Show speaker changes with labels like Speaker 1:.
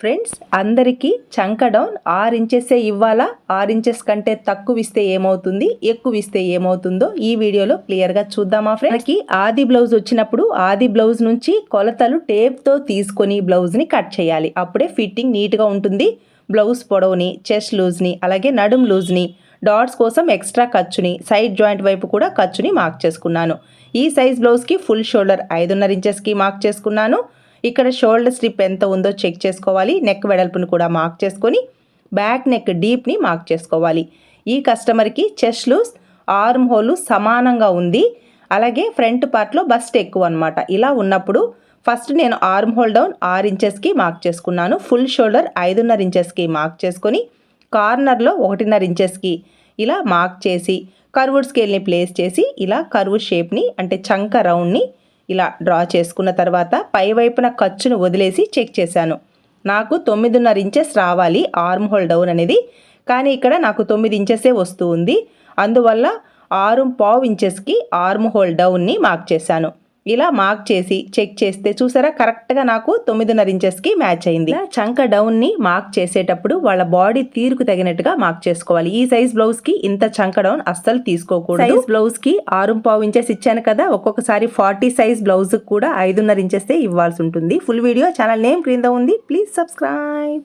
Speaker 1: Friends, అందరికీ చంక down 6 ఇంచెసే ఇవ్వాలా, 6 ఇంచెస్ కంటే తక్కువ ఇస్తే ఏమవుతుంది, ఎక్కువ ఇస్తే ఏమవుతుందో ఈ వీడియోలో క్లియర్గా చూద్దామా ఫ్రెండ్స్. ఆది బ్లౌజ్ వచ్చినప్పుడు ఆది బ్లౌజ్ నుంచి కొలతలు టేప్తో తీసుకొని బ్లౌజ్ని కట్ చేయాలి. అప్పుడే ఫిట్టింగ్ నీట్గా ఉంటుంది. బ్లౌజ్ పొడవుని, చెస్ట్ లూజ్ని, అలాగే నడుం లూజ్ని, డాట్స్ కోసం ఎక్స్ట్రా ఖర్చుని, సైడ్ జాయింట్ వైపు కూడా ఖర్చుని మార్క్ చేసుకున్నాను. ఈ సైజ్ బ్లౌజ్కి ఫుల్ షోల్డర్ 5.5 ఇంచెస్కి మార్క్ చేసుకున్నాను. ఇక్కడ షోల్డర్ స్ట్రిప్ ఎంత ఉందో చెక్ చేసుకోవాలి. నెక్ వెడల్పును కూడా మార్క్ చేసుకొని బ్యాక్ నెక్ డీప్ని మార్క్ చేసుకోవాలి. ఈ కస్టమర్కి చెస్ట్ లూజ్, ఆర్మ్ హోల్ సమానంగా ఉంది. అలాగే ఫ్రంట్ పార్ట్లో బస్ట్ ఎక్కువ అనమాట. ఇలా ఉన్నప్పుడు ఫస్ట్ నేను ఆర్మ్ హోల్ డౌన్ 6 ఇంచెస్కి మార్క్ చేసుకున్నాను. ఫుల్ షోల్డర్ 5.5 ఇంచెస్కి మార్క్ చేసుకొని కార్నర్లో 1.5 ఇంచెస్కి ఇలా మార్క్ చేసి కర్వ్డ్ స్కేల్ని ప్లేస్ చేసి ఇలా కర్వ్ షేప్ని అంటే చంక రౌండ్ని ఇలా డ్రా చేసుకున్న తర్వాత పై వైపున ఖర్చును వదిలేసి చెక్ చేశాను. నాకు 9.5 ఇంచెస్ రావాలి ఆర్మ్ హోల్ డౌన్ అనేది, కానీ ఇక్కడ నాకు 9 ఇంచెసే వస్తూ ఉంది. అందువల్ల 6.5 ఇంచెస్కి ఆర్మ్ హోల్ డౌన్ని మార్క్ చేశాను. ఇలా మార్క్ చేసి చెక్ చేస్తే చూసారా, కరెక్ట్గా నాకు 9.5 ఇంచెస్కి మ్యాచ్ అయింది. చంక డౌన్ని మార్క్ చేసేటప్పుడు వాళ్ళ బాడీ తీరుకు తగినట్టుగా మార్క్ చేసుకోవాలి. ఈ సైజ్ బ్లౌజ్కి ఇంత చంక డౌన్ అస్సలు తీసుకోకూడదు. సైజ్ బ్లౌజ్కి 6.5 ఇంచెస్ ఇచ్చాను కదా, ఒక్కొక్కసారి 40 సైజ్ బ్లౌజ్ కూడా 5.5 ఇంచెస్ ఇవ్వాల్సి ఉంటుంది. ఫుల్ వీడియో ఛానల్ నేమ్ క్రింద ఉంది. Please subscribe.